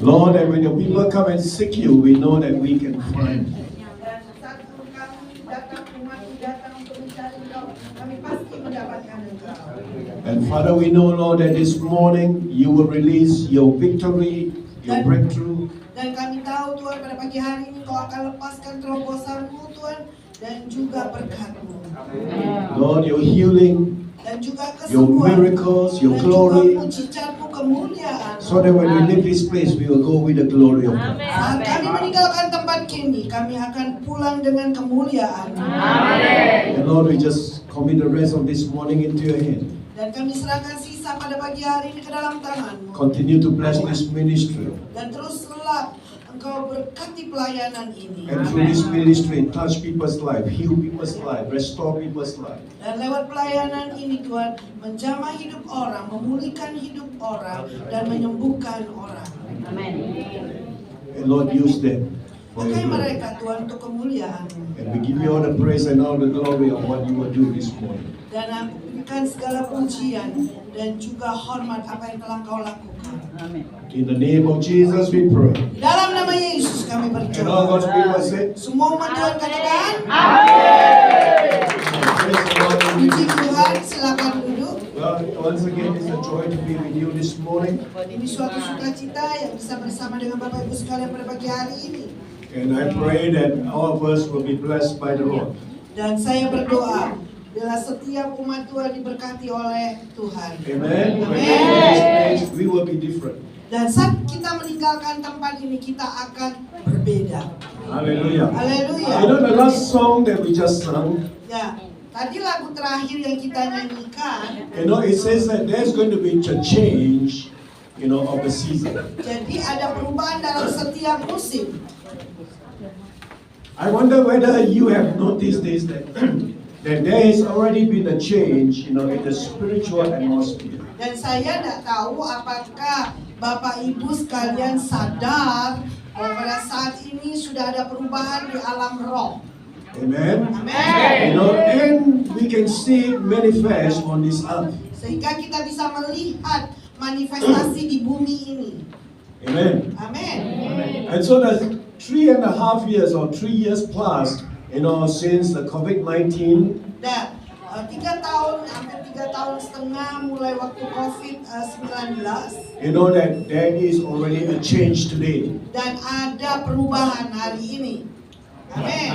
Lord, and when your people come and seek you, we know that we can find. And Father, we know, Lord, that this morning you will release your victory, your breakthrough. Dan kami tahu Tuhan pada pagi hari ini Kau akan lepaskan terobosan-Mu Tuhan dan juga berkat-Mu. Lord, your healing, dan juga your kesembuhan, miracles, your dan glory, juga mujizat-Mu, kemuliaan. so that when we leave this place, we will go with the glory of God. Saat kami meninggalkan tempat kini, kami akan pulang dengan kemuliaan. And Lord, we just commit the rest of this morning into your hand. Dan kami serahkan sisa pada pagi hari ini ke dalam tangan-Mu. Continue to bless this ministry. Dan teruslah Engkau berkati pelayanan ini. And through this ministry, touch people's life, heal people's life, restore people's life. Dan lewat pelayanan ini Tuhan, menjamah hidup orang, memulihkan hidup orang, dan menyembuhkan orang. And Lord, use them for your Pakai glory. mereka Tuhan untuk kemuliaan-Mu. And we give you all the praise and all the glory of what you will do this morning. Dan berikan segala pujian dan juga hormat apa yang telah Kau lakukan. In the name of Jesus we pray. Di dalam nama Yesus kami And all berdoa. God's people say, Semua umat Tuhan katakan, praise the Lord. puji Tuhan, silakan duduk. Well, once again, it's a joy to be with you this morning. Ini suatu sukacita yang bisa bersama dengan Bapak Ibu sekalian pada pagi hari ini. And I pray that all of us will be blessed by the Lord. Dan saya berdoa, bila setiap umat Tuhan diberkati oleh Tuhan. Amen. When we leave this place, we will be different. Dan saat kita meninggalkan tempat ini, kita akan berbeda. Hallelujah. Haleluya. You know the last song that we just sung, Ya, tadi lagu terakhir yang kita nyanyikan, you know, it says that there's going to be a change, you know, of the season. jadi ada perubahan dalam setiap musim. I wonder whether you have noticed this, that there has already been a change, you know, in the spiritual atmosphere. Dan saya tidak tahu apakah Bapak Ibu sekalian sadar bahwa pada saat ini sudah ada perubahan di alam roh. Amen. Amin. You know, and we can see it manifest on this earth. Sehingga kita bisa melihat manifestasi di bumi ini. Amen. Amin. And so the 3.5 years or 3 years plus, you know, since the COVID-19, Dan 3 tahun, hampir 3 tahun setengah mulai waktu COVID-19, you know that there is already a change today. dan ada perubahan hari ini. Amin.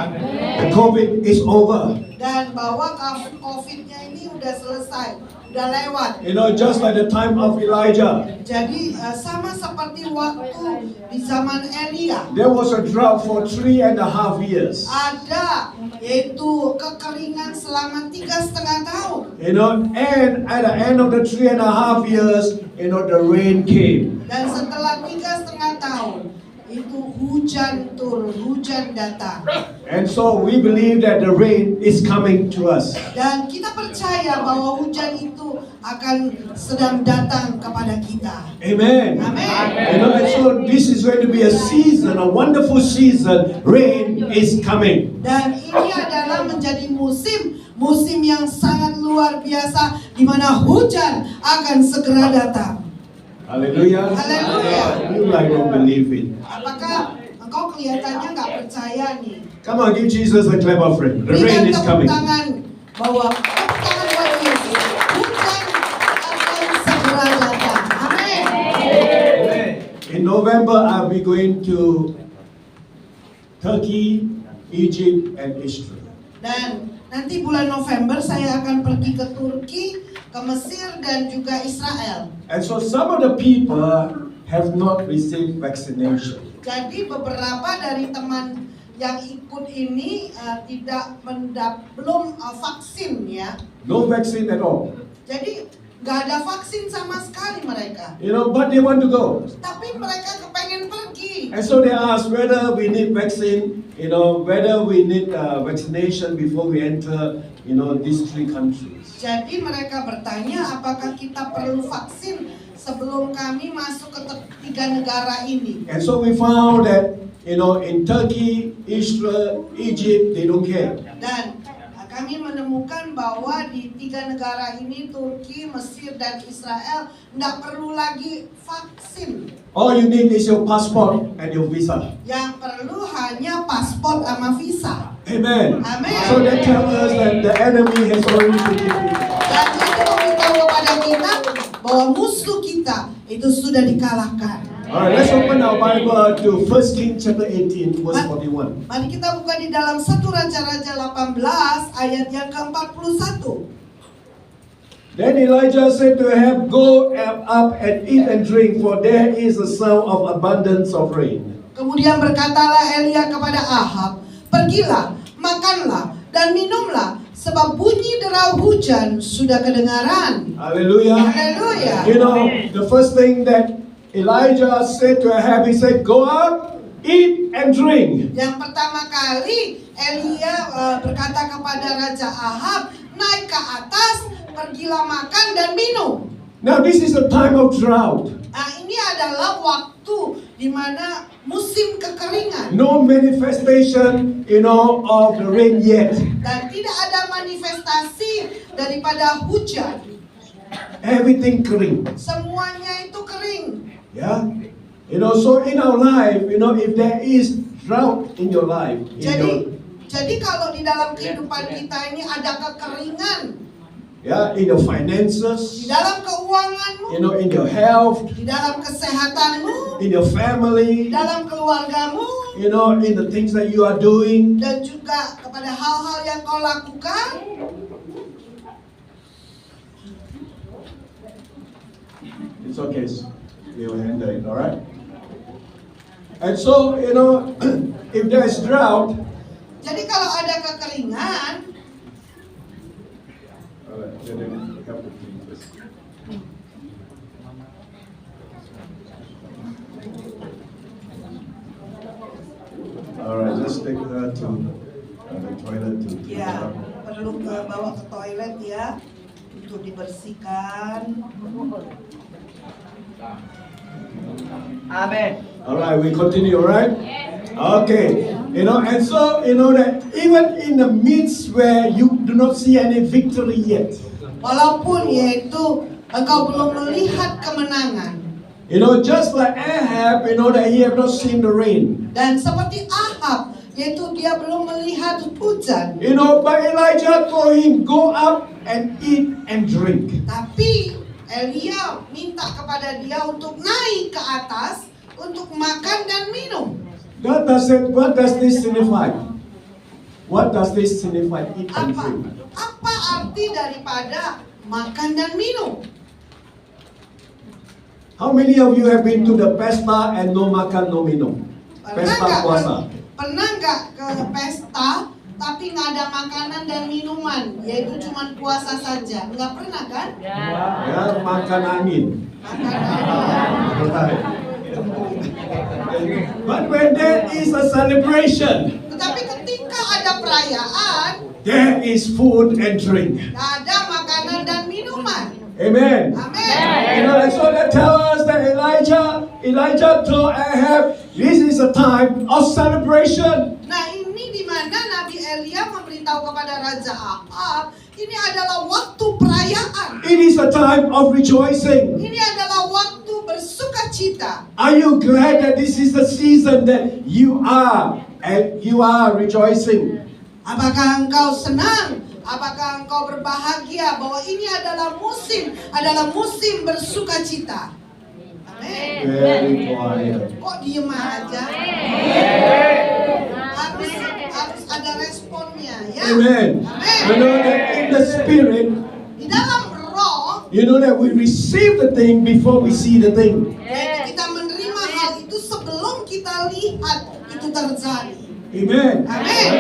The COVID is over. Dan bahwa COVID-nya ini udah selesai, udah lewat. You know, just like the time of Elijah, Jadi sama seperti waktu di zaman Elia, there was a drought for 3.5 years. ada yaitu kekeringan selama 3,5 tahun. You know, and at the end of the 3.5 years, you know, the rain came. Dan setelah 3,5 tahun itu hujan turun, hujan datang. And so we believe that the rain is coming to us. Dan kita percaya bahwa hujan itu akan sedang datang kepada kita. Amen. Amen. You know, and so this is going to be a season, a wonderful season. Rain is coming. Dan ini adalah menjadi musim yang sangat luar biasa di mana hujan akan segera datang. Hallelujah. Hallelujah. You like don't believe it. Apakah engkau kelihatannya nggak percaya nih? Come on, give Jesus a clap offering. The Berikan rain is tepuk coming. tangan bahwa tepuk tangan buat Yesus. Hujan akan segera datang. Amin. In November, I'll be going to Turkey, Egypt, and Israel. Dan nanti bulan November saya akan pergi ke Turki, ke Mesir dan juga Israel. And so some of the people have not received vaccination. Jadi beberapa dari teman yang ikut ini belum vaksin ya. No vaccine at all. Jadi nggak ada vaksin sama sekali mereka. You know, but they want to go. Tapi mereka kepengen pergi. And so they ask whether we need vaccine, you know, whether we need vaccination before we enter, you know, these 3 countries. Jadi mereka bertanya apakah kita perlu vaksin sebelum kami masuk ke 3 negara ini. And so we found that, you know, in Turkey, Israel, Egypt, they don't care. Dan kami menemukan bahwa di 3 negara ini, Turki, Mesir, dan Israel, nggak perlu lagi vaksin. All you need is your passport and your visa. Yang perlu hanya paspor sama visa. Amen. Amen. So that tells us that the enemy has already been defeated. Dan itu memberitahu kepada kita bahwa musuh kita itu sudah dikalahkan. Alright, let's open our Bible to 1 Kings chapter 18, verse 41. Mari kita buka di dalam 1 Raja-Raja 18 ayat yang ke-41. Then Elijah said to Ahab, "Go up and eat and drink, for there is a sound of abundance of rain." Kemudian berkatalah Elia kepada Ahab, "Pergilah, makanlah dan minumlah, sebab bunyi derau hujan sudah kedengaran." Hallelujah. Haleluya. You know, the first thing that Elijah said to Ahab, he said, "Go up, eat and drink." Yang pertama kali Elia berkata kepada Raja Ahab, naik ke atas, pergilah makan dan minum. Now this is a time of drought. Nah, ini adalah waktu di mana musim kekeringan. No manifestation, of the rain yet. Dan tidak ada manifestasi daripada hujan. Everything kering. Semuanya itu kering. Yeah. So in our life, if there is drought in your life, Jadi kalau di dalam kehidupan kita ini ada kekeringan, in your di finances, dalam keuanganmu, in your health, di dalam kesehatanmu, in your di family, dalam keluargamu, in the things that you are doing. dan juga kepada hal-hal yang kau lakukan, It's okay. We will handle it, all right? And so, if there's drought, jadi kalau ada kekeringan, all right, then help me, please. All right, let's take her to the toilet to ya perlu bawa ke toilet ya untuk dibersihkan. Amen. All right, we continue, all right? Okay, and so, that even in the midst where you do not see any victory yet, Walaupun yaitu engkau belum melihat kemenangan. Just like Ahab, that he have not seen the rain. Dan seperti Ahab, yaitu dia belum melihat hujan. But Elijah told him, go up and eat and drink. Tapi Elia minta kepada dia untuk naik ke atas untuk makan dan minum. What does this signify? What does this signify? Eat and drink. Apa arti daripada makan dan minum? How many of you have been to the pesta and no makan no minum? Pesta puasa. Pernah nggak ke pesta tapi nggak ada makanan dan minuman, yaitu cuma puasa saja? Nggak pernah kan? Ya, makan angin. But when there is a celebration, Tetapi ketika ada perayaan, there is food and drink. ada makanan dan minuman. Amen. Amin. And so that tells us that Elijah told Ahab, this is a time of celebration. Nah, ini di mana Nabi Elia memberitahu kepada Raja Ahab, ini adalah waktu perayaan. It is a time of rejoicing. Ini adalah waktu bersukacita. Are you glad that this is the season that you are rejoicing? Apakah engkau senang? Apakah engkau berbahagia bahwa ini adalah musim bersukacita? Amin. Very quiet. Kok diem aja? Harus ada responnya ya. Amen. That in the spirit, Di dalam roh, that we receive the thing before we see the thing. yaitu kita menerima hal itu sebelum kita lihat itu terjadi. Amen. Amin.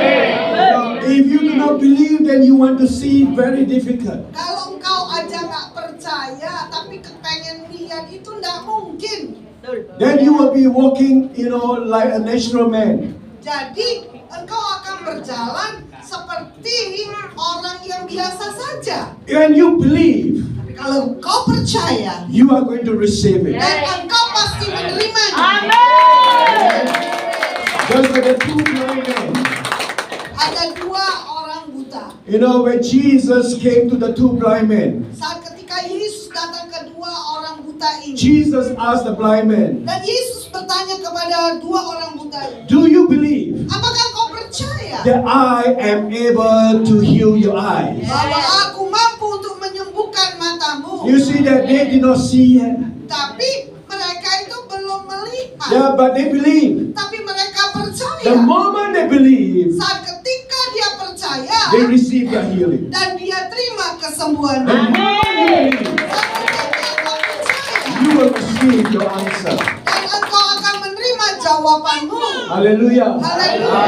If you do not believe, then you want to see it very difficult. Kalau engkau aja nggak percaya tapi kepengen lihat itu nggak mungkin. Then you will be walking, like a natural man. Jadi engkau akan berjalan seperti orang yang biasa saja. When you believe, Tapi kalau engkau percaya, you are going to receive it. dan engkau pasti menerimanya. Just like the two blind men. Ada 2 orang buta. You know, when Jesus came to the two blind men, Saat ketika Yesus datang ke dua orang buta ini, Jesus asked the blind man, dan Yesus bertanya kepada dua orang buta ini, do you believe apakah kau percaya that I am able to heal your eyes? bahwa aku mampu untuk menyembuhkan matamu? You see that they did not see yet. Tapi mereka itu belum melihat. Yeah, but they believe. Tapi mereka percaya. The moment they believe, Saat ketika dia percaya they receive the healing. dan dia terima kesembuhan. The moment you believe, Saat ketika kau percaya you will receive your answer. dan engkau akan menerima jawabanmu. Hallelujah. Haleluya.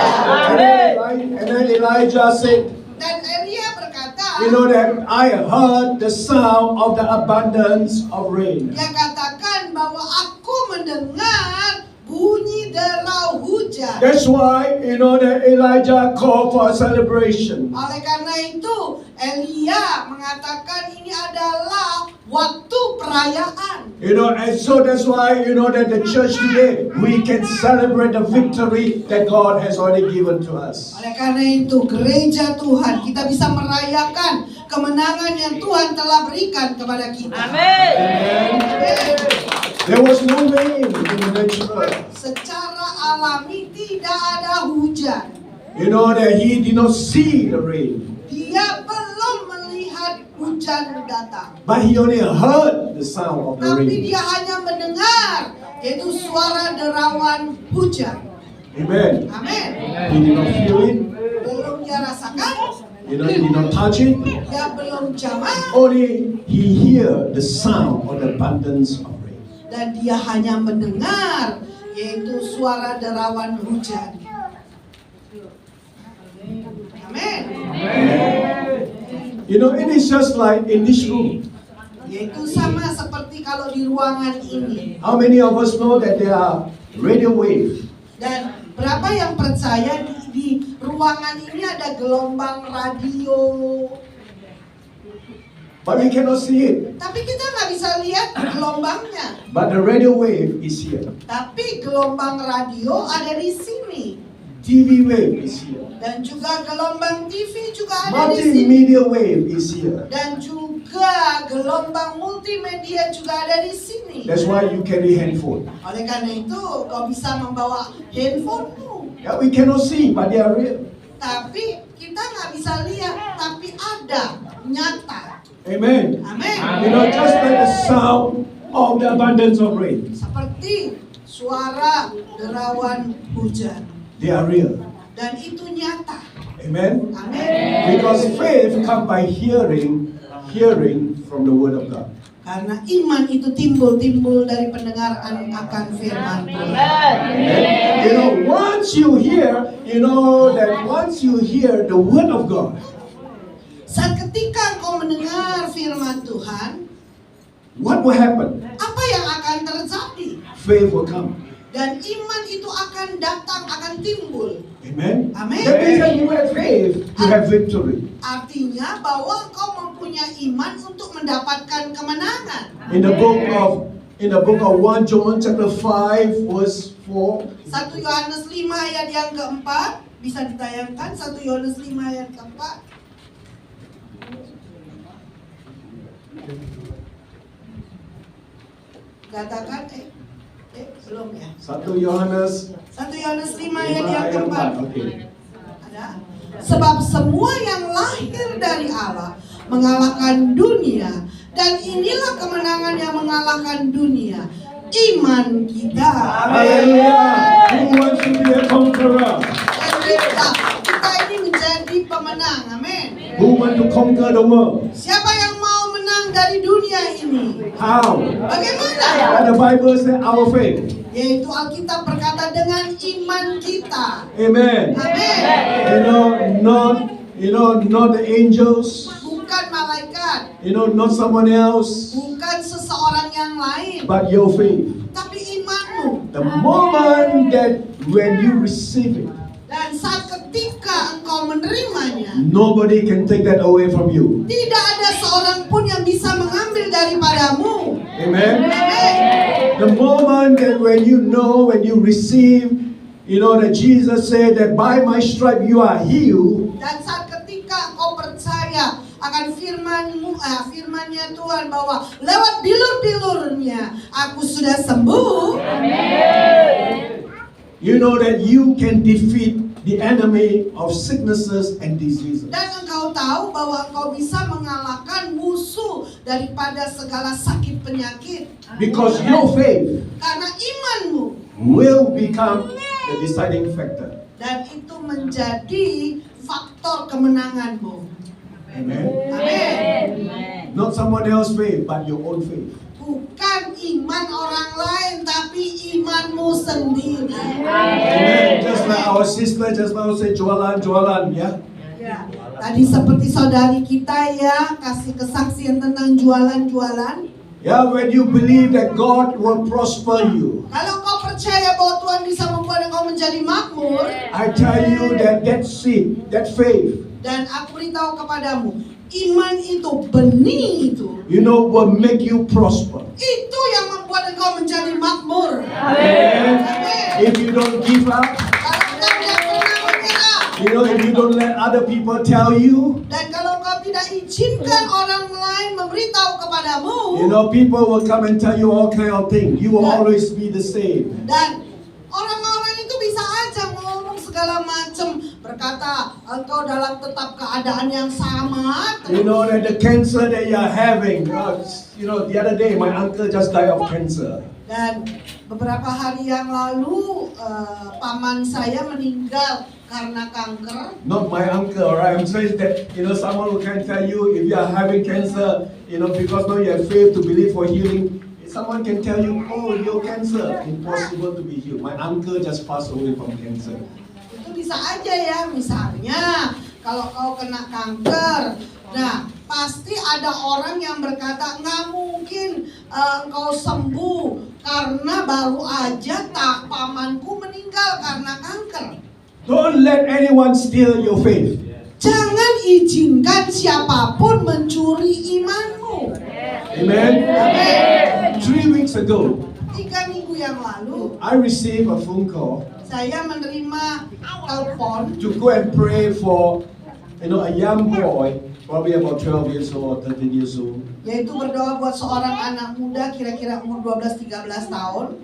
And then Elijah said, Dan Elia berkata, you know that I heard the sound of the abundance of rain. dia katakan bahwa aku mendengar bunyi derau hujan. That's why, you know, that Elijah called for a celebration. Oleh karena itu, Elia mengatakan ini adalah waktu perayaan. You know, and so that's why, you know, that the church today, we can celebrate the victory that God has already given to us. Oleh karena itu, gereja Tuhan, kita bisa merayakan kemenangan yang Tuhan telah berikan kepada kita. Amen. There was no rain in the natural. Secara alami tidak ada hujan. You know that he did not see the rain, Dia belum melihat hujan datang. but he only heard the sound of the Tapi rain. dia hanya mendengar, yaitu suara derawan hujan. Amen. Amin. He did not feel it. Belum dia rasakan, You know, he did not touch it. dia belum jamah, Only he hear the sound of the abundance of rain. dan dia hanya mendengar, yaitu suara derawan hujan. Amin. You know, it is just like in this room. Yaitu sama seperti kalau di ruangan ini. How many of us know that there are radio waves? Dan berapa yang percaya di ruangan ini ada gelombang radio? But we cannot see it. Tapi kita nggak bisa lihat gelombangnya. But the radio wave is here. Tapi gelombang radio ada di sini. TV wave is here. Dan juga gelombang TV juga ada di sini. Multimedia wave is here. Dan juga gelombang multimedia juga ada di sini. That's why you carry handphone. Oleh karena itu, kau bisa membawa handphonemu. Yeah, we cannot see, but they are real. Tapi kita nggak bisa lihat, tapi ada, nyata. Amen. Amin. You know, just like the sound of the abundance of rain, Seperti suara derawan hujan. they are real. Dan itu nyata. Amen. Amin. Because faith comes by hearing from the word of God. Karena iman itu timbul dari pendengaran akan firman Tuhan. And, you know, once you hear the word of God, Saat ketika engkau mendengar firman Tuhan, what will happen? apa yang akan terjadi? Faith will come. Dan iman itu akan datang, akan timbul. Amen. Amen. That means that you have faith, you have victory. Artinya bahwa engkau mempunyai iman untuk mendapatkan kemenangan. In the book of 1 John chapter 5 verse 4, 1 Yohanes 5 ayat yang keempat, bisa ditayangkan 1 Yohanes 5 ayat keempat. Katakan belum ya. 1 Yohanes 1 Yohanes 5 ayat 5 yang ayat keempat. 4. Okay. Ada. Sebab semua yang lahir dari Allah mengalahkan dunia, dan inilah kemenangan yang mengalahkan dunia, iman kita. Hallelujah. Who wants to be a conqueror? Dan kita ini menjadi pemenang. Amin. Who want to conquer the world? Siapa yang mau menang dari dunia ini? How? Bagaimana? And the Bible says our faith. Yaitu Alkitab berkata dengan iman kita. Amen. Amin. Not the angels. Bukan malaikat, Not someone else. bukan seseorang yang lain, But your faith. tapi imanmu. The moment that when you receive it, Dan saat ketika engkau menerimanya, nobody can take that away from you. tidak ada seorang pun yang bisa mengambil daripadamu. Amen. Amin. The moment that when you receive, that Jesus said that by my stripe you are healed. Dan saat ketika engkau percaya akan firman-Nya Tuhan bahwa lewat bilur-bilurnya aku sudah sembuh. You know that you can defeat the enemy of sicknesses and diseases. Dan engkau tahu bahwa engkau bisa mengalahkan musuh daripada segala sakit penyakit. Because your faith Karena imanmu. will become the deciding factor. Dan itu menjadi faktor kemenanganmu. Amen. Amin. Not someone else's faith, but your own faith. Bukan iman orang lain, tapi imanmu sendiri. Amen. Just like our sister just now say jualan, ya. Ya. Tadi seperti saudari kita ya kasih kesaksian tentang jualan-jualan. Yeah, when you believe that God will prosper you, Kalau kau percaya bahwa Tuhan bisa membuat engkau menjadi makmur, I tell you that seed, that faith, dan aku beritahu kepadamu, iman itu, benih itu, you know, will make you prosper. itu yang membuat engkau menjadi makmur. Amen. Amin. If you don't give up, Kalau engkau tidak pernah menyerah, you know, if you don't let other people tell you, dan kalau engkau tidak izinkan orang lain memberitahu kepadamu, you know, people will come and tell you all kind of things. You will always be the same. dan orang-orang itu bisa aja ngomong segala macam, berkata engkau dalam tetap keadaan yang sama. You know that the cancer that you are having, you know, the other day my uncle just died of cancer. Dan beberapa hari yang lalu paman saya meninggal karena kanker. Not my uncle, alright? I'm saying that, you know, someone who can tell you if you are having cancer, you know, because now you have faith to believe for healing. Someone can tell you, oh, your cancer, impossible to be healed. My uncle just passed away from cancer. Itu bisa aja ya, misalnya kalau kau kena kanker, nah pasti ada orang yang berkata nggak mungkin engkau sembuh karena baru aja pamanku meninggal karena kanker. Don't let anyone steal your faith. Jangan izinkan siapapun mencuri imanmu. Amen. Amin. 3 weeks ago, 3 minggu yang lalu, I received a phone call saya menerima telepon to go and pray for, you know, a young boy, probably about 12 years old or 13 years old. yaitu berdoa buat seorang anak muda kira-kira umur 12-13 tahun,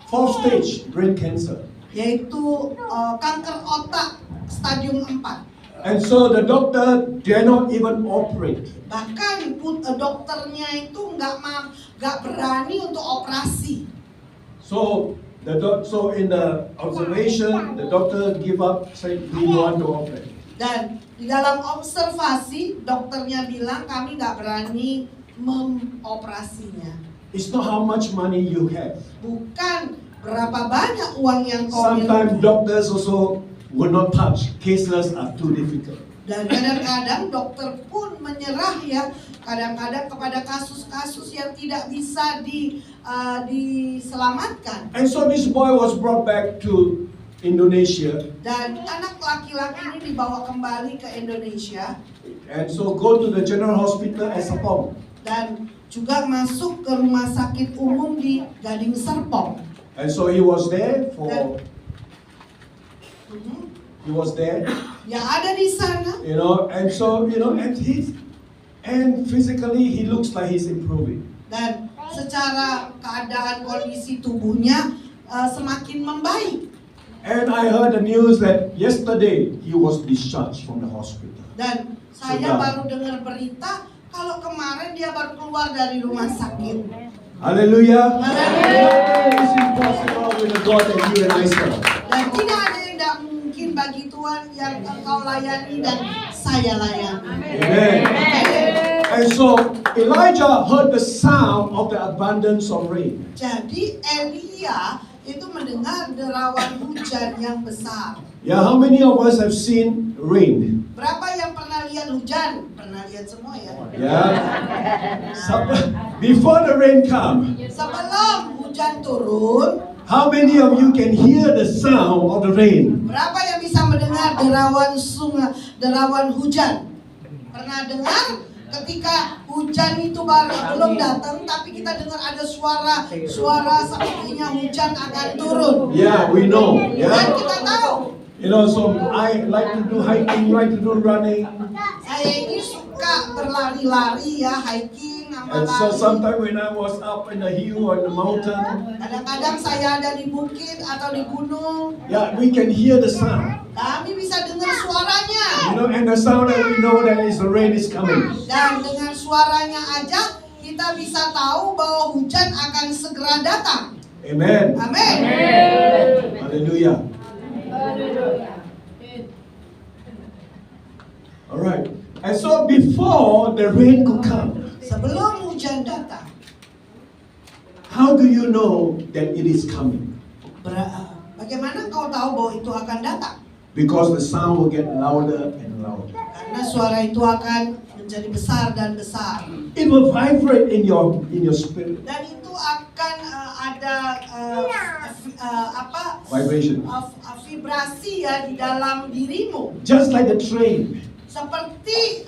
4th stage brain cancer. yaitu kanker otak stadium 4. And so the doctor dare not even operate. Bahkan dokternya itu nggak berani untuk operasi. So in the observation, the doctor give up, say we want to operate. Dan di dalam observasi dokternya bilang kami nggak berani mengoperasinya. It's not how much money you have. Bukan berapa banyak uang yang kau Sometimes miliki. doctors also will not touch. Cases are too difficult. Dan kadang-kadang dokter pun menyerah ya, kadang-kadang kepada kasus-kasus yang tidak bisa diselamatkan. And so this boy was brought back to Indonesia. Dan anak laki-laki ini dibawa kembali ke Indonesia And so go to the General Hospital at Serpong. dan juga masuk ke rumah sakit umum di Gading Serpong. And so he was there for, he was there, Yang ada di sana, you know, and so, you know, and physically he looks like he's improving. dan secara keadaan kondisi tubuhnya semakin membaik. And I heard the news that yesterday he was discharged from the hospital. Dan saya baru dengar berita kalau kemarin dia baru keluar dari rumah sakit. Hallelujah. Hallelujah. Nothing is impossible with the God that you and I serve. Dan tidak ada yang tidak mungkin bagi Tuhan yang engkau layani dan saya layani. Amen. And so Elijah heard the sound of the abundance of rain. Jadi Elia itu mendengar derawan hujan yang besar. Yeah, how many of us have seen rain? Berapa yang pernah lihat hujan? Pernah lihat semua ya? Yeah. Before the rain come, Sebelum hujan turun, how many of you can hear the sound of the rain? berapa yang bisa mendengar derawan sungai, derawan hujan? Pernah dengar? Ketika hujan itu belum datang, tapi kita dengar ada suara sepertinya hujan akan turun. Yeah, we know. Dan Yeah. kita tahu, You know, so I like to do hiking, like to do running. saya ini suka suka berlari-lari ya, hiking, And so lari. sometimes when I was up in the hill or the mountain, Kadang-kadang saya ada di bukit atau di gunung, yeah, we can hear the sound. kami bisa dengar suaranya. You know, and the sound that we know that is the rain is coming. Dan dengan suaranya aja kita bisa tahu bahwa hujan akan segera datang. Amen. Amin. Hallelujah. All right. And so before the rain could come, Sebelum hujan datang, how do you know that it is coming? bagaimana kau tahu bahwa itu akan datang? Because the sound will get louder and louder. Karena suara itu akan menjadi besar dan besar. It will vibrate in your spirit. Dan itu akan ada Vibration. vibrasi ya di dalam dirimu. Just like a train. Seperti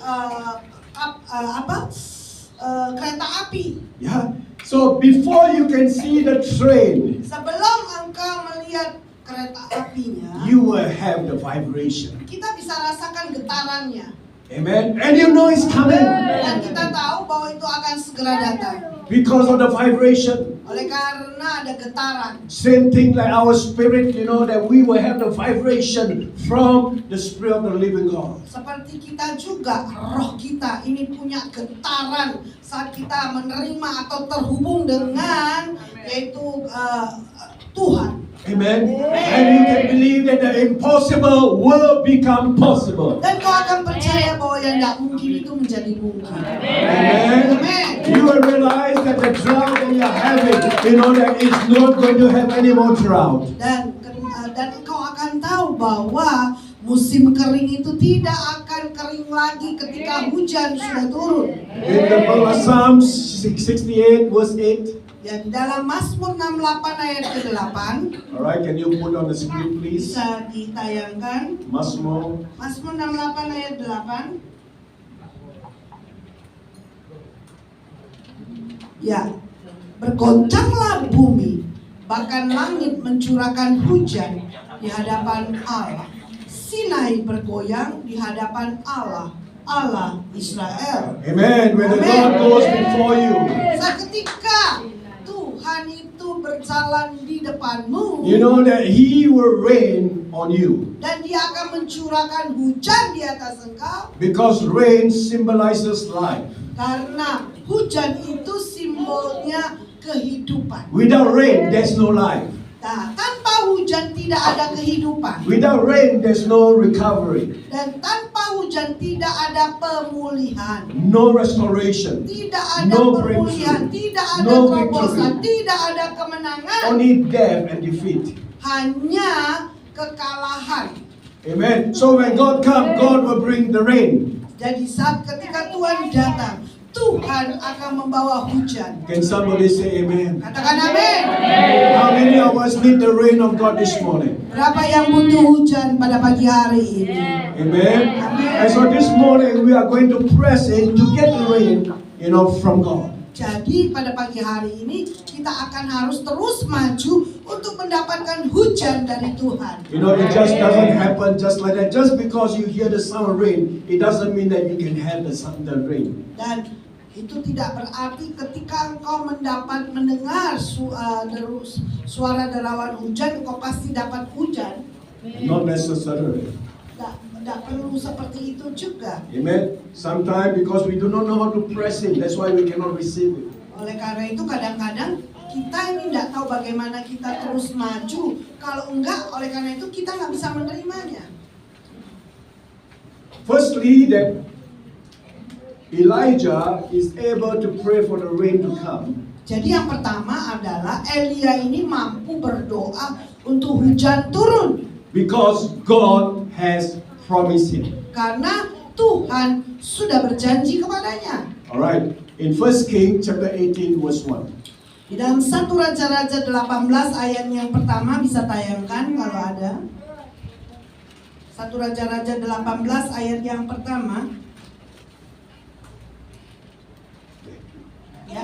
kereta api. Yeah. So before you can see the train, Sebelum engkau melihat kereta apinya, you will have the vibration. kita bisa rasakan getarannya. Amen. And you know it's coming Dan kita tahu bahwa itu akan segera datang. because of the vibration. Oleh karena ada getaran. Same thing like our spirit, you know, that we will have the vibration from the Spirit of the living God. Seperti kita juga, roh kita ini punya getaran saat kita menerima atau terhubung dengan yaitu Tuhan. Amen. And you can believe that the impossible will become possible. Dan kau akan percaya bahwa yang tidak mungkin itu menjadi mungkin. Amen. Amen. You will realize that the drought that you are having, you know, that it's not going to have any more drought. Dan engkau akan tahu bahwa musim kering itu tidak akan kering lagi ketika hujan sudah turun. In the book of Psalms 68 verse 8. Ya, di dalam Mazmur 68 ayat ke-8. Alright, can you put on the screen please? Bisa ditayangkan. Mazmur. Mazmur 68 ayat 8. Ya, bergoncanglah bumi, bahkan langit mencurahkan hujan di hadapan Allah. Sinai bergoyang di hadapan Allah, Allah Israel. Amen. When the Lord goes before you, Seketika Tuhan itu berjalan di depanmu, you know that He will rain on you. dan Dia akan mencurahkan hujan di atas engkau. Because rain symbolizes life. Karena hujan itu simbolnya kehidupan. Without rain, there's no life. Nah, tanpa hujan tidak ada kehidupan. Without rain, there's no recovery, Dan tanpa hujan tidak ada pemulihan. no restoration, Tidak ada No pemulihan, breakthrough. tidak ada No terobosan, victory. tidak ada kemenangan. only death and defeat. Hanya kekalahan. Amen. So when God comes, God will bring the rain. Jadi saat ketika Tuhan datang, Tuhan akan membawa hujan. Can somebody say amen? Katakan amin. How many of us need the rain of God this morning? Berapa yang butuh hujan pada pagi hari ini? Amen. And so this morning we are going to press in to get the rain, you know, from God. Jadi pada pagi hari ini kita akan harus terus maju untuk mendapatkan hujan dari Tuhan. You know, it just doesn't happen just like that. Just because you hear the sound of rain, it doesn't mean that you can have the rain. Dan itu tidak berarti ketika engkau mendengar suara derawan hujan, engkau pasti dapat hujan. Not necessarily. Tidak perlu seperti itu juga. Amen. Sometimes because we do not know how to press in, that's why we cannot receive it. Oleh karena itu kadang-kadang kita ini tidak tahu bagaimana kita terus maju. Kalau enggak, oleh karena itu kita nggak bisa menerimanya. Firstly, that Elijah is able to pray for the rain to come. Jadi yang pertama adalah Elia ini mampu berdoa untuk hujan turun. Because God has promised him. Karena Tuhan sudah berjanji kepadanya. Alright. In 1 King chapter 18 verse 1. Di dalam 1 Raja-Raja 18 ayat yang pertama bisa tayangkan kalau ada. 1 Raja-Raja 18 ayat yang pertama. Ya,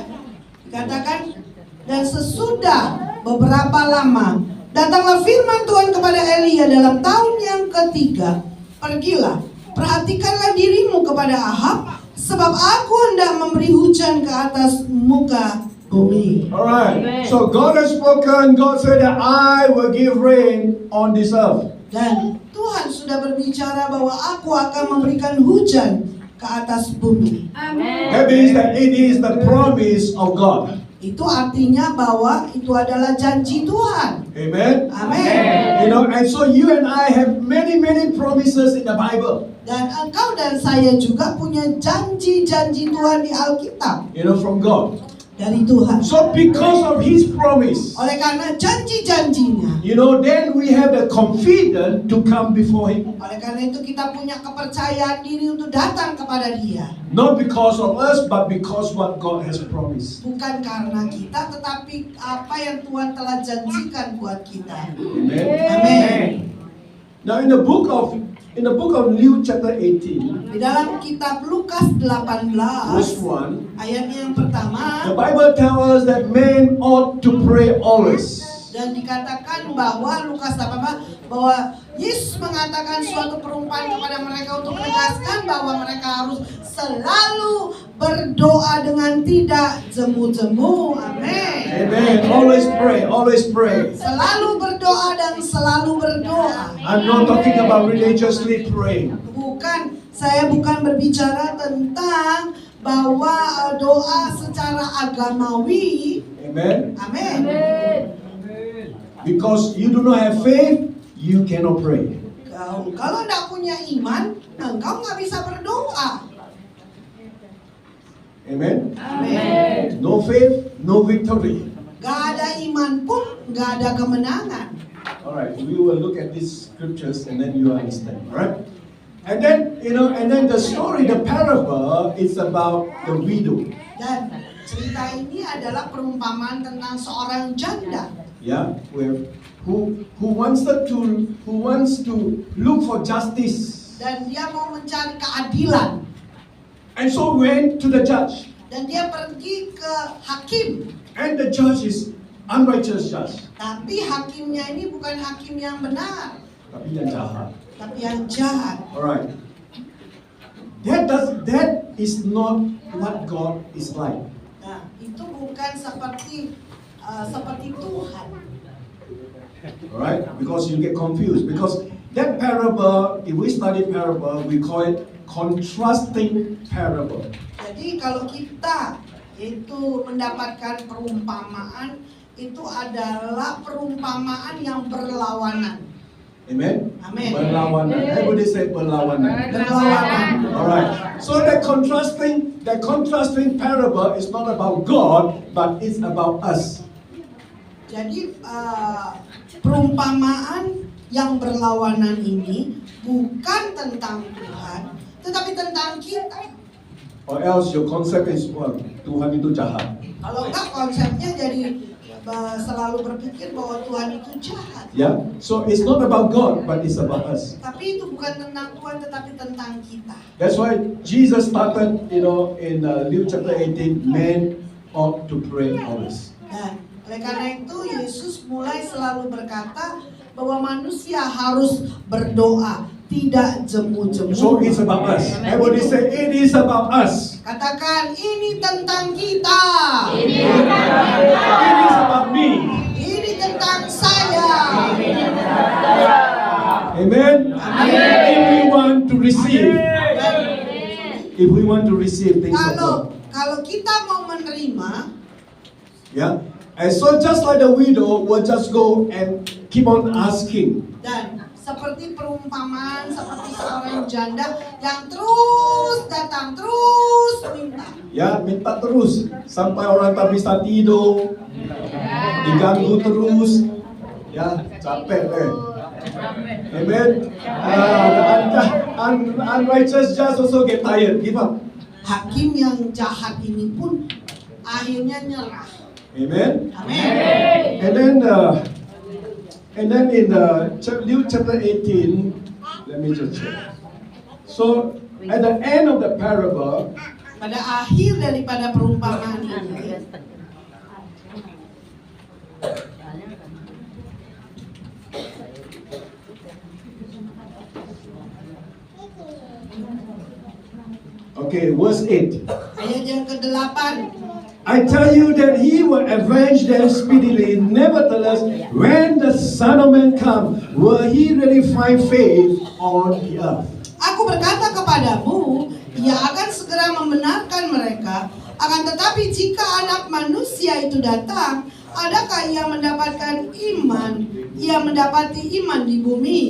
dikatakan, dan sesudah beberapa lama datanglah firman Tuhan kepada Elia dalam tahun yang ketiga. Pergilah, perhatikanlah dirimu kepada Ahab Sebab aku hendak memberi hujan ke atas muka bumi. Alright. So God has spoken. God said that I will give rain on this earth. Dan Tuhan sudah berbicara bahwa aku akan memberikan hujan ke atas bumi. That means that it is the promise of God. Itu artinya bahwa itu adalah janji Tuhan. Amen. Amin. You know, and so you and I have many promises in the Bible. Dan engkau dan saya juga punya janji-janji Tuhan di Alkitab. You know, from God. Dari Tuhan. So because of His promise, Oleh karena janji-janjinya, you know, then we have the confidence to come before Him. oleh karena itu kita punya kepercayaan diri untuk datang kepada Dia. Not because of us, but because what God has promised. Bukan karena kita, tetapi apa yang Tuhan telah janjikan buat kita. Amen. Amin. Now in the book of Luke chapter 18, Di dalam kitab Lukas 18 verse 1, ayatnya yang pertama, the Bible tells us that men ought to pray always. dan dikatakan bahwa Lukas 18 bahwa Yesus mengatakan suatu perumpamaan kepada mereka untuk menegaskan bahwa mereka harus selalu berdoa dengan tidak jemu-jemu. Amin. Amen. Always pray, always pray. Selalu berdoa dan selalu berdoa. I'm not talking about religiously praying. Saya bukan berbicara tentang bahwa doa secara agamawi. Amen. Amin. Because you do not have faith, you cannot pray. Kalau tidak punya iman, engkau nggak bisa berdoa. Amen. Amin. No faith, no victory. Gak ada iman pun gak ada kemenangan. Alright, we will look at these scriptures and then you understand. Alright? And then, the story, the parable is about the widow. Dan cerita ini adalah perumpamaan tentang seorang janda. Yeah, who wants to look for justice. Dan dia mau mencari keadilan. And so went to the judge. Dan dia pergi ke hakim. And the judge is unrighteous judge. Tapi hakimnya ini bukan hakim yang benar, Tapi yang jahat. tapi yang jahat. Alright. That is not what God is like. Nah, itu bukan seperti Tuhan. Alright? Because you get confused. Because that parable, if we study parable, we call it contrasting parable. Jadi kalau kita itu mendapatkan perumpamaan, itu adalah perumpamaan yang berlawanan. Amen? Amen. Berlawanan. Everybody say berlawanan. Berlawanan. Alright. So the contrasting parable is not about God, but it's about us. Jadi perumpamaan yang berlawanan ini bukan tentang Tuhan, tetapi tentang kita. Or else your concept is, well, Tuhan itu jahat. Kalau enggak konsepnya jadi selalu berpikir bahwa Tuhan itu jahat. Yeah? So it's not about God, but it's about us. Tapi itu bukan tentang Tuhan, tetapi tentang kita. That's why Jesus started, in Luke chapter 18, men ought to pray always. Dan oleh karena itu Yesus mulai selalu berkata bahwa manusia harus berdoa, tidak jemu-jemu. So it's about us. Everybody say, it is about us. Katakan, ini tentang kita. It is about me. Ini tentang saya. Amen? If we want to receive, things of God. Kalau kita mau menerima, Yeah? And so just like the widow will just go and keep on asking. dan seperti perumpamaan, seperti seorang janda yang terus datang, terus minta. Ya, minta terus sampai orang tak bisa tidur, diganggu terus. Ya, capek deh. Amen. Unrighteous judge also get tired, give up. Hakim yang jahat ini pun akhirnya nyerah. Amen. Amin. And then in the Luke chapter 18, let me just check. So at the end of the parable, Pada akhir daripada perumpamaan ini, Okay, verse 8. Ayat yang ke-8. I tell you that he will avenge them speedily. Nevertheless, when the Son of Man comes, will he really find faith on the earth? Aku berkata kepadamu, ia akan segera membenarkan mereka. Akan tetapi jika anak manusia itu datang, adakah ia mendapatkan iman? Ia mendapati iman di bumi.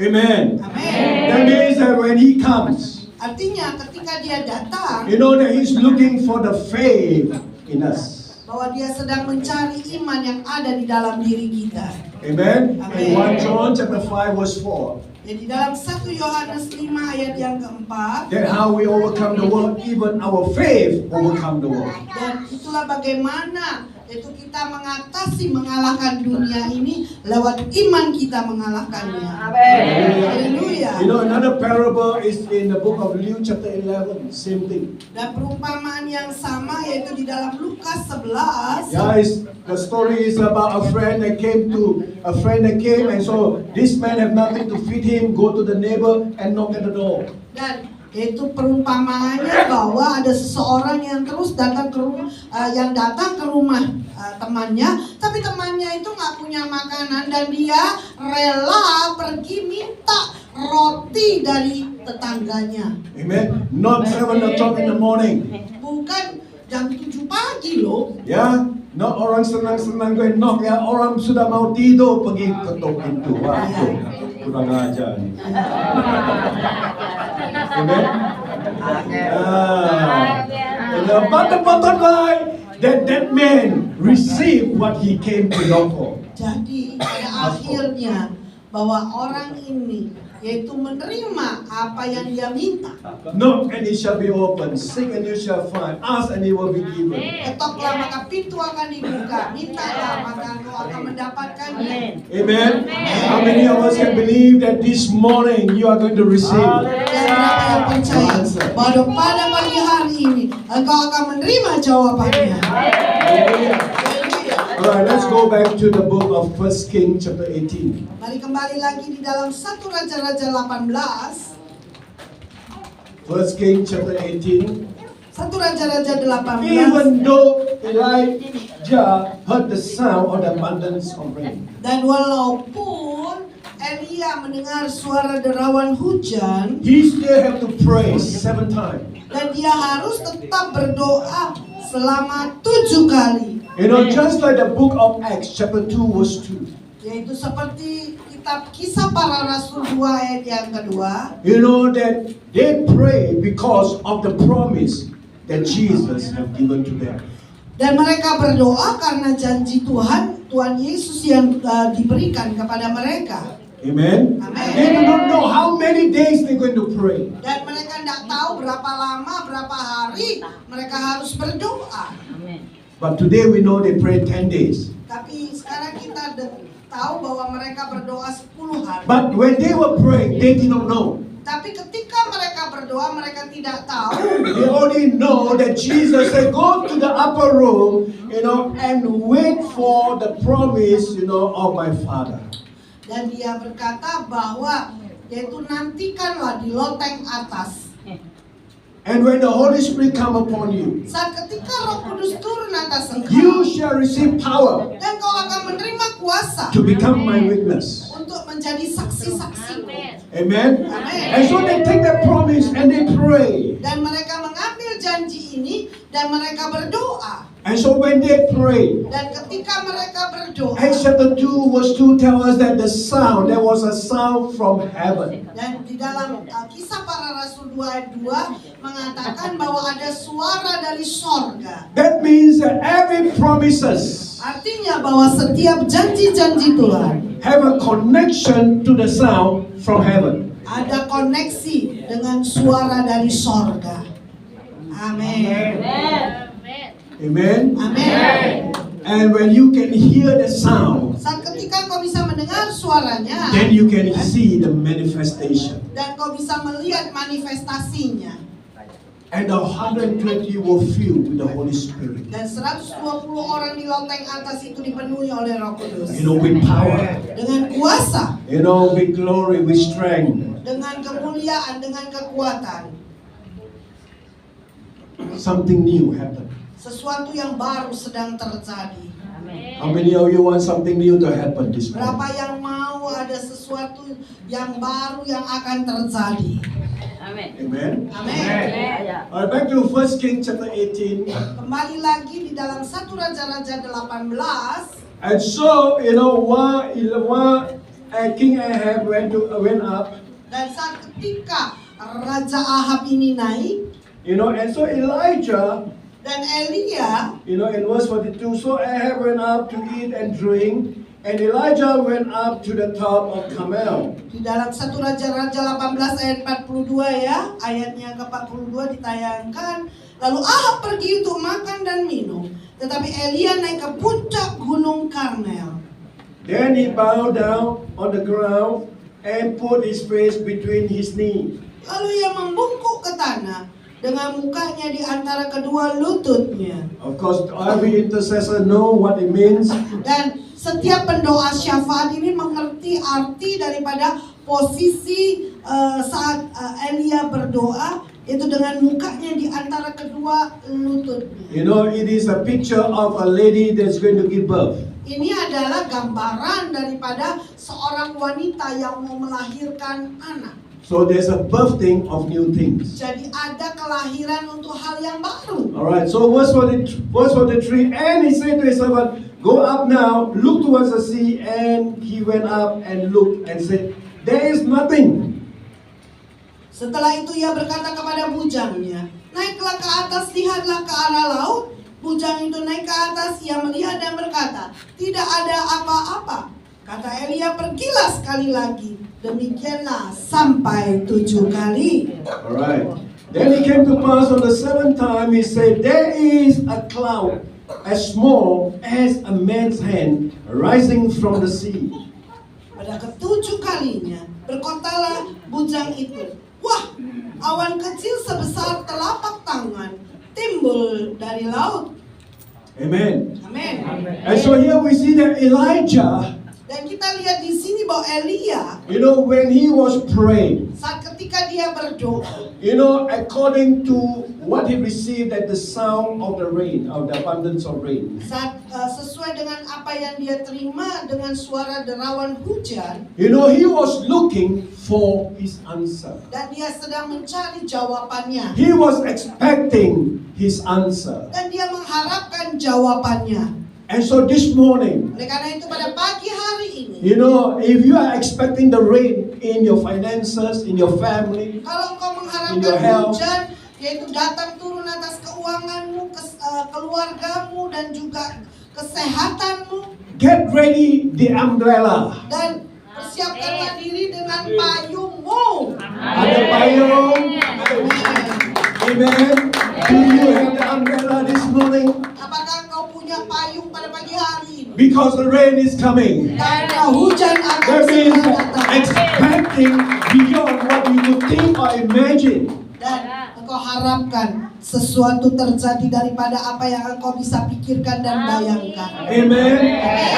Amen. Amin. That means that when he comes, Artinya ketika dia datang, you know that he's looking for the faith in us. bahwa dia sedang mencari iman yang ada di dalam diri kita. Amen. In Amen. 1 John chapter 5 verse 4. Jadi dalam 1 Yohanes 5 ayat yang keempat, That how we overcome the world, even our faith overcome the world. dan itulah bagaimana itu kita mengalahkan dunia ini lewat iman kita mengalahkannya. Haleluya. You know, another parable is in the book of Luke chapter 11, same thing. Dan perumpamaan yang sama yaitu di dalam Lukas 11. Yeah, the story is about a friend that came, and so this man have nothing to feed him, go to the neighbor and knock at the door. Dan itu perumpamaannya bahwa ada seseorang yang terus datang ke rumah temannya, tapi temannya itu nggak punya makanan dan dia rela pergi minta roti dari tetangganya. Amen. Not 7 o'clock in the morning. Bukan jam 7 pagi loh. Ya, not orang senang-senang gue knock ya, orang sudah mau tidur pergi ketuk pintu. Waduh, kurang ajar nih. Amen. But the bottom line, that man received what he came to knock for. Jadi pada akhirnya bahwa orang ini yaitu menerima apa yang dia minta. Knock and it shall be open, seek and you shall find, ask and it will be given. Ketoklah maka pintu akan dibuka, mintalah maka engkau akan mendapatkannya. Amen. How many of us can believe that this morning you are going to receive? Dan berapa yang percaya bahwa pada pagi hari ini engkau akan menerima jawabannya. Alright, let's go back to the book of 1 Kings chapter 18. Mari kembali lagi di dalam 1 Raja-Raja 18. 1 Kings chapter 18. 1 Raja-Raja 18. Even though Elijah heard the sound of the abundance of rain. Dan walaupun Elia mendengar suara derawan hujan, He still have to pray 7 times. dan dia harus tetap berdoa selama 7 kali. You know, just like the book of Acts chapter 2 verse 2. Yaitu seperti kitab Kisah Para Rasul 2 ayat yang kedua. You know that they pray because of the promise that Jesus have given to them. Dan mereka berdoa karena janji Tuhan Yesus yang diberikan kepada mereka. Amen. Amen. They do not know how many days they're going to pray. Dan mereka tidak tahu berapa lama, berapa hari mereka harus berdoa. But today we know they pray 10 days. Tapi sekarang kita tahu bahwa mereka berdoa 10 hari. But when they were praying, they did not know. Tapi ketika mereka berdoa, mereka tidak tahu. They only know that Jesus said, go to the upper room, and wait for the promise, of my Father. Dan dia berkata bahwa yaitu nantikanlah di loteng atas. And when the Holy Spirit come upon you, Saat ketika Roh Kudus turun atas engkau, you shall receive power dan kau akan menerima kuasa to become my witness. untuk menjadi saksi-saksiku. Amen. Amen. And so they take that promise and they pray. Dan mereka mengambil janji ini dan mereka berdoa. And so when they pray, Dan ketika mereka berdoa, Acts chapter 2 verse 2 tells us that there was a sound from heaven. dan di dalam Kisah Para Rasul 2 ayat 2 mengatakan bahwa ada suara dari sorga. That means that every promises Artinya bahwa setiap janji-janji Tuhan have a connection to the sound from heaven. ada koneksi dengan suara dari sorga. Amin. Amen. Amin. And when you can hear the sound, Saat ketika kau bisa mendengar suaranya, then you can see the manifestation. dan kau bisa melihat manifestasinya. And the 120 will fill with the Holy Spirit. Dan 120 orang di loteng atas itu dipenuhi oleh Roh Kudus. With power. Dengan kuasa, With glory, with strength. dengan kemuliaan, dengan kekuatan. something new happen. Sesuatu yang baru sedang terjadi. How many of you want something new to happen this morning? Berapa yang mau ada sesuatu yang baru yang akan terjadi? Amen. Amin. Alright, back to 1 Kings chapter 18. Kembali lagi di dalam 1 Raja-Raja 18. And so, while King Ahab went up, Dan saat ketika Raja Ahab ini naik, and so Elijah, dan Elia, in verse 42, so Ahab went up to eat and drink, and Elijah went up to the top of Carmel. di dalam 1 Raja-Raja 18 ayat 42 ya, ayatnya ke-42 ditayangkan. Lalu Ahab pergi untuk makan dan minum, tetapi Elia naik ke puncak gunung Karmel. Then he bowed down on the ground and put his face between his knees. Lalu ia membungkuk ke tanah dengan mukanya di antara kedua lututnya. Of course, every intercessor know what it means. Dan setiap pendoa syafaat ini mengerti arti daripada posisi saat Elia berdoa, itu dengan mukanya di antara kedua lututnya. It is a picture of a lady that's going to give birth. Ini adalah gambaran daripada seorang wanita yang mau melahirkan anak. So there's a birthing of new things. Jadi ada kelahiran untuk hal yang baru. Alright, so verse 43, and he said to his servant, go up now, look towards the sea, and he went up and looked and said, there is nothing. Setelah itu ia berkata kepada bujangnya, naiklah ke atas, lihatlah ke arah laut. Bujang itu naik ke atas, ia melihat dan berkata, tidak ada apa-apa. Kata Elia, pergilah sekali lagi. Demikianlah sampai 7 kali. Alright. Then it came to pass on the 7th time, he said, there is a cloud as small as a man's hand rising from the sea. Pada ke-7 kalinya, berkatalah bujang itu, wah, awan kecil sebesar telapak tangan timbul dari laut. Amen. Amin. And so here we see that Elijah, Dan kita lihat di sini bahwa Elia, when he was praying, saat ketika dia berdoa, according to what he received at the sound of the rain, of the abundance of rain. saat sesuai dengan apa yang dia terima dengan suara derawan hujan, He was looking for his answer. dan dia sedang mencari jawabannya, He was expecting his answer. dan dia mengharapkan jawabannya. And so this morning, Oleh karena itu pada pagi hari ini, if you are expecting the rain in your finances, in your family, kalau engkau In your mengharapkan health. hujan, yaitu datang turun atas keuanganmu, keluargamu, dan juga kesehatanmu, get ready the umbrella. dan persiapkanlah diri dengan payungmu. Ada payung. Amen. Do you have the umbrella this morning? Apakah engkau punya payung pada pagi hari ini? Because the rain is coming. Karena hujan akan That means segera datang. expecting beyond what you could think or imagine. Dan engkau harapkan sesuatu terjadi daripada apa yang engkau bisa pikirkan dan bayangkan. Amen.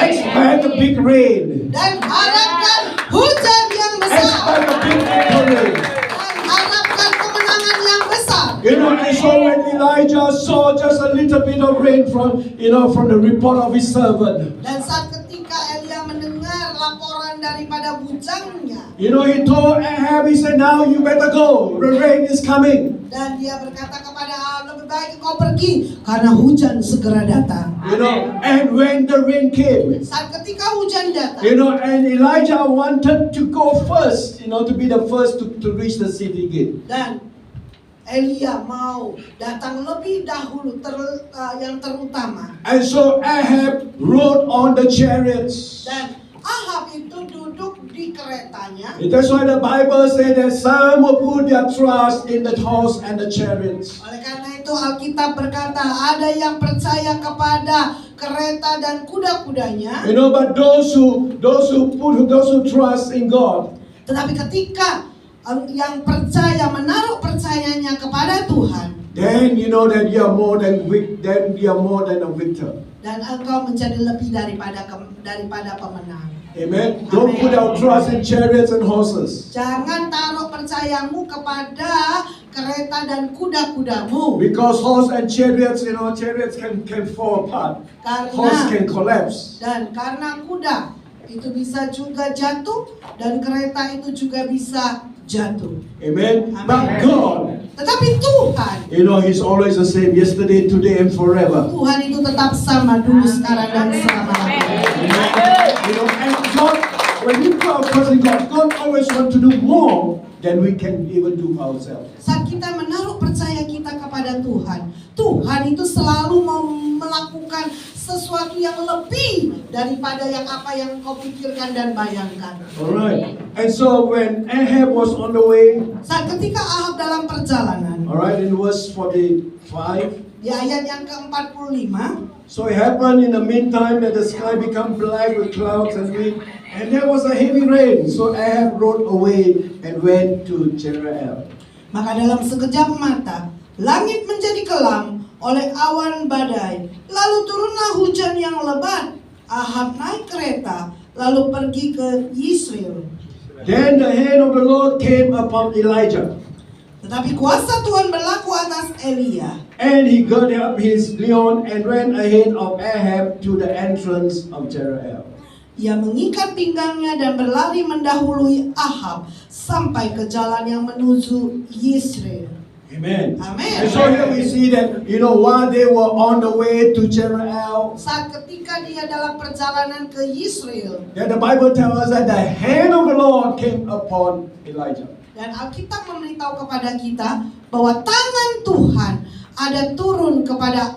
Expect a big rain. Dan harapkan hujan yang besar. Expect a big victory. Dan harapkan kemenangan yang besar. And so when Elijah saw just a little bit of rain from the report of his servant, Dan saat ketika Elia mendengar laporan daripada bujangnya, he told Ahab, he said, now you better go. The rain is coming. dan dia berkata kepada Ahab, lebih baik engkau pergi karena hujan segera datang. And when the rain came, Saat ketika hujan datang, and Elijah wanted to go first, to be the first to reach the city gate. dan Elia mau datang lebih dahulu yang terutama. And so Ahab rode on the chariots. Dan Ahab itu duduk di keretanya. That's why the Bible said that some will put their trust in the horse and the chariots. Oleh karena itu Alkitab berkata ada yang percaya kepada kereta dan kuda-kudanya. But those who trust in God, Tetapi ketika yang percaya menaruh percayanya kepada Tuhan, then that you are more than a victor. Dan engkau menjadi lebih daripada pemenang. Amen. Don't put our trust in chariots and horses. Jangan taruh percayamu kepada kereta dan kuda-kudamu. Because horse and chariots, chariots can fall apart. Horse can collapse. Dan karena kuda itu bisa juga jatuh dan kereta itu juga bisa jatuh. Amen. Amen. But God, Tetapi Tuhan, He's always the same, yesterday, today, and forever. Tuhan itu tetap sama dulu, sekarang, dan selama-lamanya. And God, when we put our trust in God, God always want to do more than we can even do for ourselves. Saat kita menaruh percaya kita kepada Tuhan, Tuhan itu selalu mau melakukan sesuatu yang lebih daripada apa yang kau pikirkan dan bayangkan. Alright. And so when Ahab was on the way, Saat ketika Ahab dalam perjalanan, alright, in verse 45, di ayat yang ke-45, so it happened in the meantime that the sky became black with clouds and wind, and there was a heavy rain. So Ahab rode away and went to Jezreel. maka dalam sekejap mata, langit menjadi kelam oleh awan badai. Lalu turunlah hujan yang lebat. Ahab naik kereta, lalu pergi ke Yisrael. Then the hand of the Lord came upon Elijah, Tetapi kuasa Tuhan berlaku atas Elia. and he girded up his lion and ran ahead of Ahab to the entrance of Jezreel. Ia mengikat pinggangnya dan berlari mendahului Ahab sampai ke jalan yang menuju Yisrael. Amen. Amen. And so here we see that, while they were on the way to Jezreel, Saat ketika dia dalam perjalanan ke Yisrael, that the Bible tells us that the hand of the Lord came upon Elijah. dan Alkitab memberitahu kepada kita bahwa tangan Tuhan ada turun kepada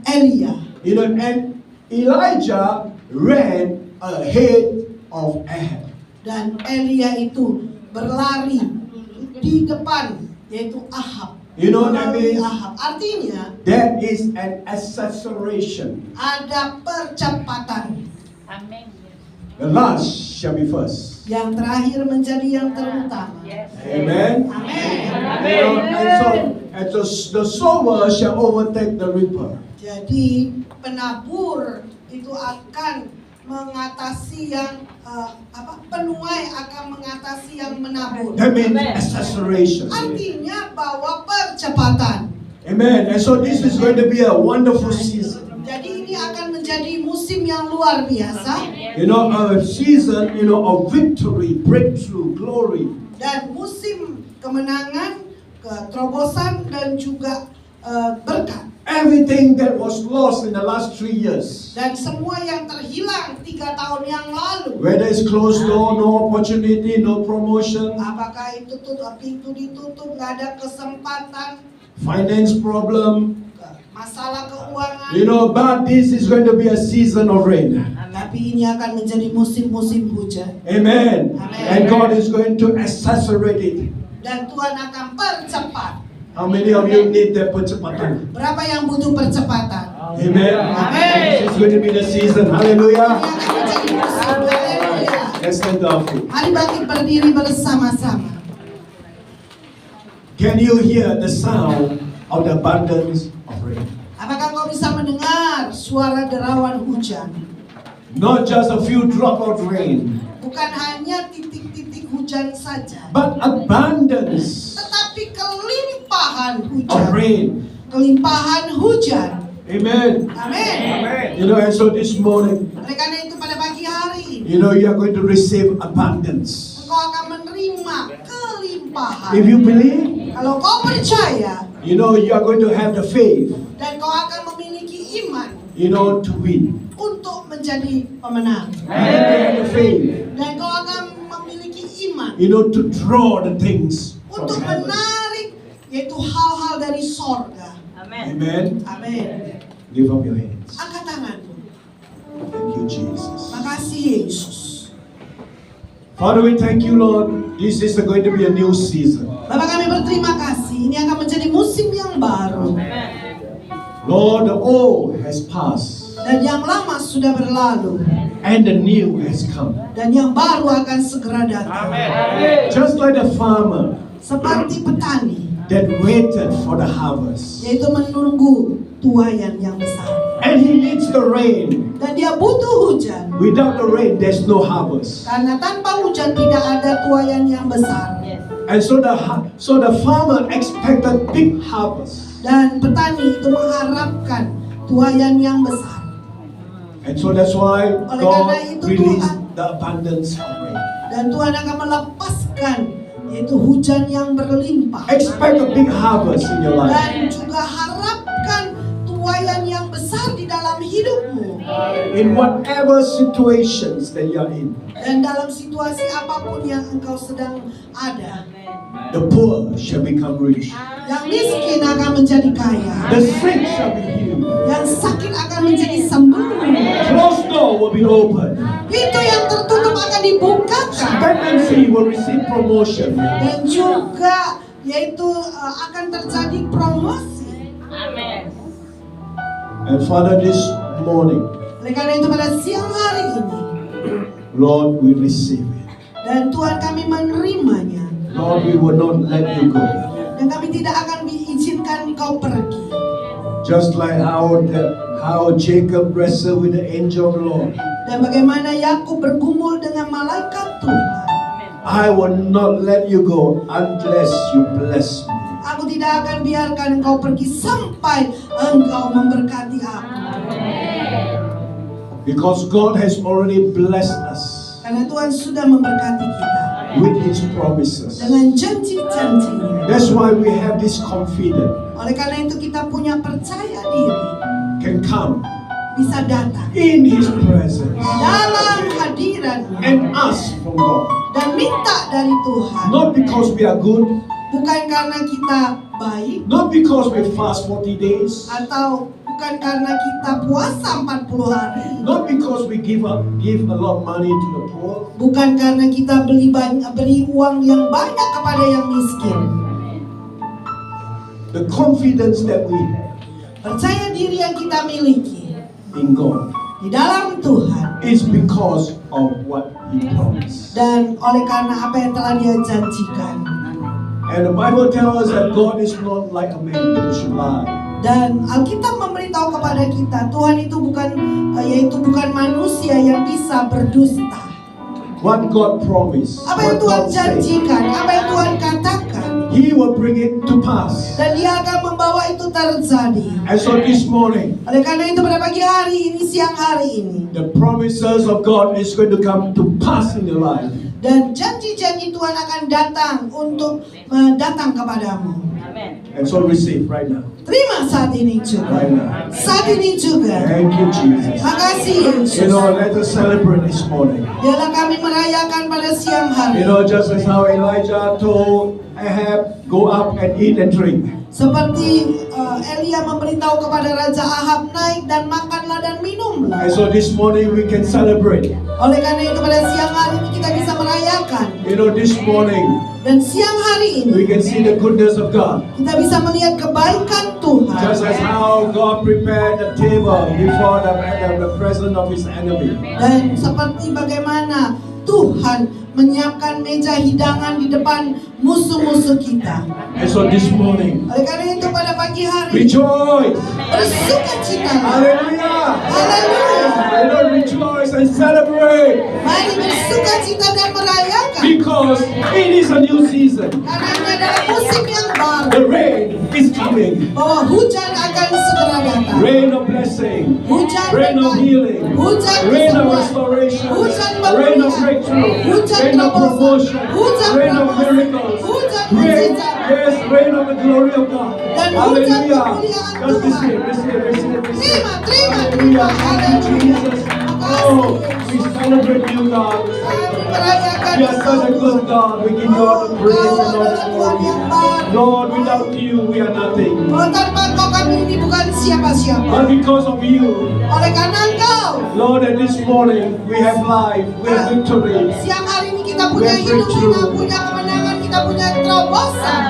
Elia. And Elijah ran ahead of Ahab. Dan Elia itu berlari di depan, yaitu Ahab. That means Ahab. Artinya that is an acceleration. ada percepatan. Amen. The last shall be first. Yang terakhir menjadi yang terutama. Amen. Amen. And so the sower shall overtake the reaper. Jadi penabur itu akan mengatasi yang penuai akan mengatasi yang menabur. That means acceleration. Artinya bahwa percepatan. Amen. And so this is going to be a wonderful season. Jadi ini akan menjadi musim yang luar biasa. A season, of victory, breakthrough, glory. Dan musim kemenangan, keterobosan, dan juga berkat. Everything that was lost in the last 3 years. Dan semua yang terhilang 3 tahun yang lalu. Whether it's closed door, no opportunity, no promotion. Apakah itu pintu ditutup, nggak ada kesempatan, Finance problem. masalah keuangan. But this is going to be a season of rain. Tapi ini akan menjadi musim-musim hujan. Amen. Amen. And God is going to accelerate it. Dan Tuhan akan percepat. How many of you need that percepatan? Berapa yang butuh percepatan? Amen. Amen. This is going to be the season. Ini Hallelujah. akan menjadi musim. Haleluya. Let's stand to our feet. Mari bangkit berdiri bersama-sama. Can you hear the sound of the abundance of rain? Apakah kau bisa mendengar suara derawan hujan? Not just a few drops of rain, Bukan hanya titik-titik hujan saja, but abundance tetapi kelimpahan of hujan. rain. Kelimpahan hujan. Amen. Amin. And so this morning, Oleh karena itu pada pagi hari ini, you are going to receive abundance. engkau akan menerima kelimpahan. If you believe, Kalau kau percaya you are going to have the faith, dan kau akan memiliki iman to win. untuk menjadi pemenang. And you have the faith, Dan kau akan memiliki iman to draw the things from untuk heaven. menarik yaitu hal-hal dari sorga. Amen. Amen. Amin. Lift up your hands. Angkat tanganmu. Thank you, Jesus. Makasih Yesus. Father, we thank you, Lord. This is going to be a new season. Bapak kami berterima kasih. Ini akan menjadi musim yang baru. Lord, the old has passed Dan yang lama sudah berlalu. and the new has come. Dan yang baru akan segera datang. Just like the farmer Seperti petani, that waited for the harvest. yaitu menunggu tuaian yang besar. And He needs the rain. Dan dia butuh hujan. Without the rain, there's no harvest. Karena tanpa hujan tidak ada tuaian yang besar. And so the farmer expected big harvest. Dan petani itu mengharapkan tuaian yang besar. And so that's why Oleh God karena itu released Tuhan- the abundance of rain. Dan Tuhan akan melepaskan yaitu hujan yang berlimpah. Expect a big harvest in your life. Dan juga harapkan tuaian yang besar di dalam hidupmu. In whatever situations that you're in. Dan dalam situasi apapun yang engkau sedang ada. The poor shall become rich. Yang miskin akan menjadi kaya. The sick shall be healed. Yang sakit akan menjadi sembuh. Closed door will be opened. Pintu yang tertutup akan dibukakan. Stagnancy will receive promotion. Dan juga yaitu akan terjadi promosi. And Father, this morning, Oleh karena itu pada siang hari ini, Lord, we receive it. dan Tuhan kami menerimanya. Lord, we will not let you go. Dan kami tidak akan diizinkan kau pergi. Just like how Jacob wrestled with the angel of the Lord. Dan bagaimana Yakub bergumul dengan malaikat Tuhan. I will not let you go unless you bless me. Aku tidak akan biarkan engkau pergi sampai engkau memberkati aku. Because God has already blessed us Karena Tuhan sudah memberkati kita with His promises. dengan janji-janjinya. That's why we have this confidence. Oleh karena itu kita punya percaya diri Can come bisa datang in His presence dalam hadiratnya and ask from God. dan minta dari Tuhan. Not because we are good, Bukan karena kita baik not because we fast 40 days, atau bukan karena kita puasa 40 hari. not because we give a lot of money to the poor, Bukan karena kita beri uang yang banyak kepada yang miskin. the confidence that we have Percaya diri yang kita miliki in God di dalam Tuhan is because of what He promised. dan oleh karena apa yang telah Dia janjikan. And the Bible tells us that God is not like a man who should lie. Dan Alkitab memberitahu kepada kita Tuhan itu bukan manusia yang bisa berdusta. What God promised, Apa yang what Tuhan God said, janjikan, apa yang Tuhan katakan, He will bring it to pass. dan Dia akan membawa itu terjadi. And so this morning, Oleh karena itu pada pagi hari ini, siang hari ini, the promises of God is going to come to pass in your life. dan janji-janji Tuhan akan datang untuk datang kepadamu. And so receive right now. Terima saat ini juga. Right now. Saat ini juga. Thank you, Jesus. Makasih Yesus. You know, let us celebrate this morning. Biarlah kami merayakan pada siang hari. You know, just as how Elijah told Ahab, go up and eat and drink. Seperti Elia memberitahu kepada Raja Ahab, naik dan makanlah dan minumlah. And so this morning we can celebrate. Oleh karena itu pada siang hari ini kita bisa merayakan. You know, this morning Dan siang hari ini we can see the goodness of God. kita bisa melihat kebaikan Tuhan. Just as how God prepared the table before the presence of His enemy. Dan seperti bagaimana Tuhan menyiapkan meja hidangan di depan musuh-musuh kita. And so this morning, Oleh karena itu pada pagi hari rejoice. bersukacita. Hallelujah. Haleluya. You know, rejoice and celebrate. Mari bersukacita dan merayakan. Because it is a new season. Karena ini adalah musim yang baru. The rain is coming. Bahwa hujan akan segera datang. Rain of blessing. Hujan Rain of berkat. healing. Hujan Rain of kesembuhan. restoration. Hujan Rain of pemulihan. breakthrough. Hujan Rain of terobosan. promotion. Hujan Rain of promosi. miracles. Hujan Rain, mujizat. yes, rain of the glory of God. Dan hujan Hallelujah. kemuliaan Just Tuhan. receive. Terima. Hallelujah. Thank you, Jesus. Oh, we celebrate you, God. Kami merayakan You are such a good God. We give you all the praise and all the glory. Lord, without you, we are nothing. Oh, tanpa Engkau kami ini bukan siapa-siapa. But because of you, Oleh karena Engkau, Lord, and this morning, we have life, we have victory. siang hari ini kita punya hidup, kita punya kemenangan, kita punya terobosan.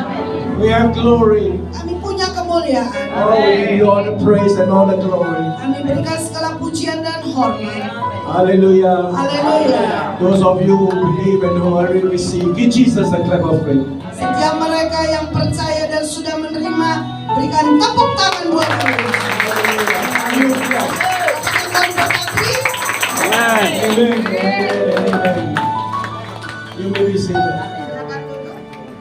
We have glory. Kami punya kemuliaan. Oh, we give you all the praise and all the glory. Kami berikan segala pujian dan hormat. Hallelujah. Haleluya. Those of you who believe and who already receive, give Jesus a clap of praise. Setiap mereka yang percaya dan sudah menerima, berikan tepuk tangan buat Tuhan. Hallelujah. Amen.